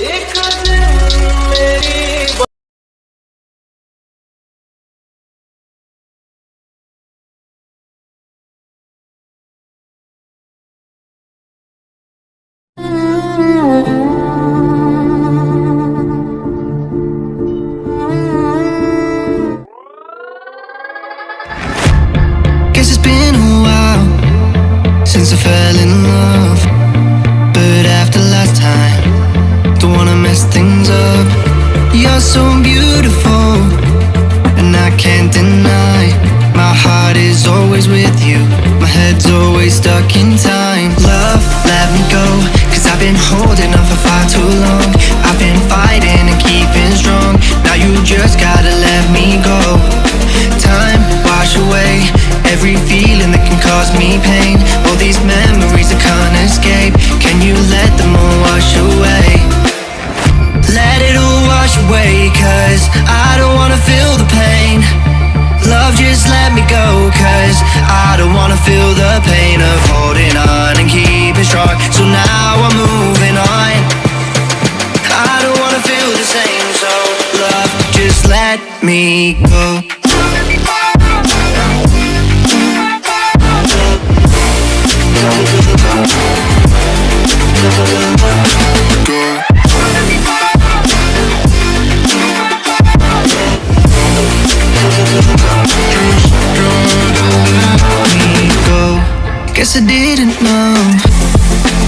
एक दिन मेरी Guess it's been a while since I fell in love, but after last time, don't wanna mess things up. You're so beautiful, and I can't deny. My heart is always with you, my head's always stuck in time. Love, let me go, cause I've been holding on for far too long. I've been fighting and keeping strong, now you just gotta let me go. Time, wash away every feeling that can cause me pain. All these memories I can't escape, can you let them all wash away? Let it all wash away, cause I don't wanna feel the pain. Love, just let me go, cause I don't wanna feel the pain of holding on and keeping strong. So now I'm moving on, I don't wanna feel the same. So love, just let me go. Guess I didn't know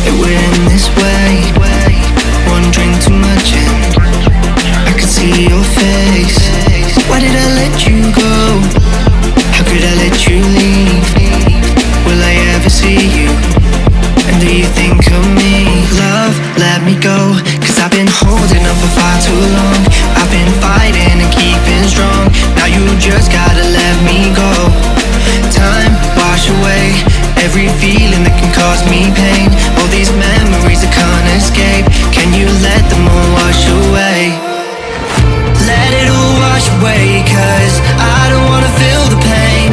it would end this way. One drink too much and I could see your face. Why did I let you go? How could I let you leave? Will I ever see you? And do you think of me? Love, let me go, cause I've been holding on for far too long. I've been fighting and keeping strong, now you just gotta let me go. Time, wash away every feeling that can cause me pain. All these memories I can't escape, can you let them all wash away? Let it all wash away, cause I don't wanna feel the pain.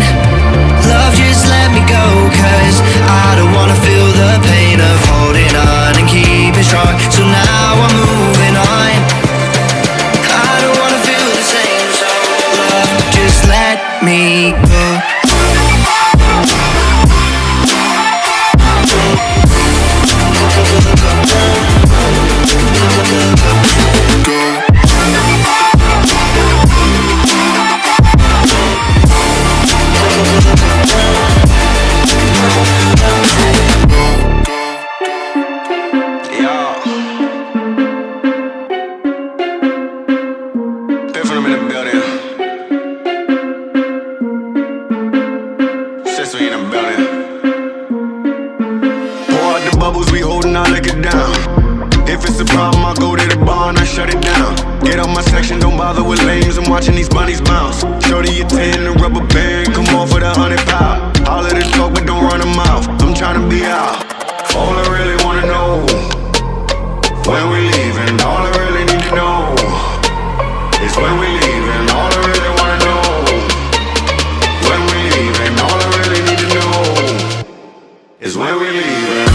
Love, just let me go, cause I don't wanna feel the pain of holding on and keeping strong. So now I'm moving on, I don't wanna feel the same. So love, just let me go. Watching these bunnies bounce. Shorty a 10, a rubber band. Come on for the 100 pound. All of the talk, but don't run them mouth. I'm tryna be out. All I really wanna know, when we leaving. All I really need to know is when we leaving. All I really wanna know, when we leaving. All I really need to know is when we leaving.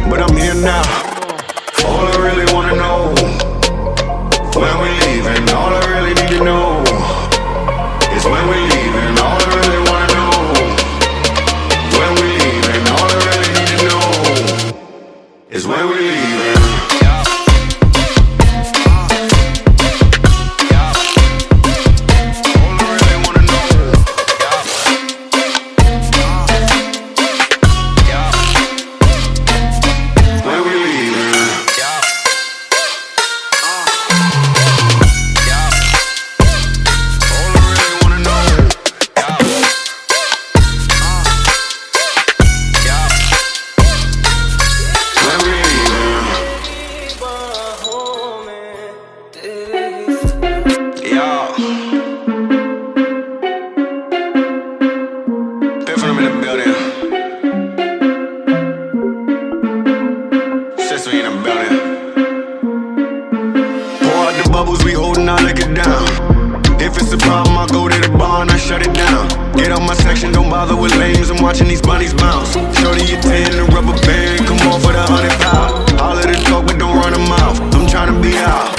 But I'm here now. All I really wanna know, when we leaving. All I really need to know y'all. Been from in the building. Sister in the building. Pour out the bubbles, we holding our liquor down. If it's a problem, I'll go to the bar and I shut it down. Get out my section, don't bother with lames. I'm watching these bunnies bounce. Shorty, you 10, the rubber band. Come on for the 100 pound. All of the talk, but don't run them out. I'm trying to be out.